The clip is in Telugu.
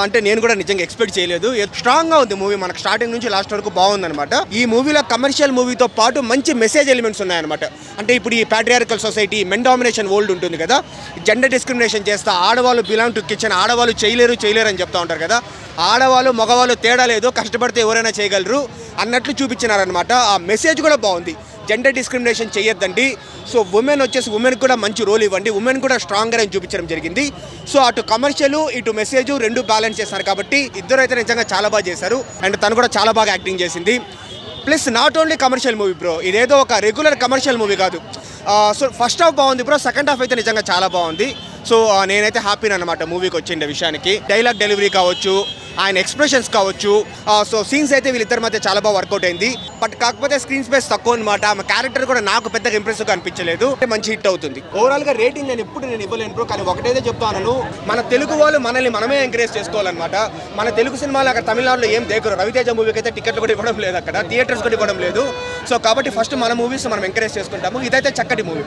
అంటే నేను కూడా నిజంగా ఎక్స్పెక్ట్ చేయలేదు. స్ట్రాంగ్ గా ఉంది మూవీ, మనకు స్టార్టింగ్ నుంచి లాస్ట్ వరకు బాగుంది అనమాట. ఈ మూవీలో కమర్షియల్ మూవీతో పాటు మంచి మెసేజ్ ఎలిమెంట్స్ ఉన్నాయన్నమాట. అంటే ఇప్పుడు ఈ patriarchal society, men domination world ఉంటుంది కదా, జెండర్ డిస్క్రిమినేషన్ చేస్తా ఆడవాళ్ళు బిలాంగ్ టు కిచెన్, ఆడవాళ్ళు చేయలేరు అని చెప్తా ఉంటారు కదా, ఆడవాళ్ళు మగవాళ్ళు తేడా లేదు, కష్టపడితే ఎవరైనా చేయగలరు అన్నట్లు చూపించినారనమాట. ఆ మెసేజ్ కూడా బాగుంది. జెండర్ డిస్క్రిమినేషన్ చేయొద్దండి, సో ఉమెన్ కూడా మంచి రోల్ ఇవ్వండి, ఉమెన్ కూడా స్ట్రాంగర్ అని చూపించడం జరిగింది. సో అటు కమర్షియల్ ఇటు మెసేజ్ రెండు బ్యాలెన్స్ చేస్తారు కాబట్టి ఇద్దరు అయితే నిజంగా చాలా బాగా చేశారు. అండ్ తను కూడా చాలా బాగా యాక్టింగ్ చేసింది. Plus not only commercial movie bro, ఇదేదో ఒక రెగ్యులర్ కమర్షియల్ మూవీ కాదు. సో ఫస్ట్ హాఫ్ బాగుంది బ్రో, సెకండ్ హాఫ్ అయితే నిజంగా చాలా బాగుంది. సో నేనైతే హ్యాపీ అనమాట మూవీకి వచ్చిండే విషయానికి. డైలాగ్ డెలివరీ కావచ్చు, ఆయన ఎక్స్ప్రెషన్స్ కావచ్చు, సో సీన్స్ అయితే వీళ్ళిద్దరి మధ్య చాలా బాగా వర్కౌట్ అయింది. బట్ కాకపోతే స్క్రీన్ స్పేస్ తక్కువ అనమాట. ఆమె క్యారెక్టర్ కూడా నాకు పెద్దగా ఇంప్రెసివ్గా అనిపించలేదు. మంచి హిట్ అవుతుంది. ఓవరాల్గా రేటింగ్ నేను ఇవ్వలేను బ్రో, కానీ ఒకటైతే చెప్తాను, మన తెలుగు వాళ్ళు మనల్ని మనమే ఎంకరేజ్ చేసుకోవాలన్నమాట. మన తెలుగు సినిమాలు అక్కడ తమిళనాడులో ఏం దగ్గర రవితేజ మూవీకి అయితే టికెట్లు కూడా ఇవ్వడం లేదు, అక్కడ థియేటర్స్ కూడా ఇవ్వడం లేదు. సో కాబట్టి ఫస్ట్ మన మూవీస్ మనం ఎంకరేజ్ చేసుకుంటాము. ఇదైతే చక్కటి మూవీ.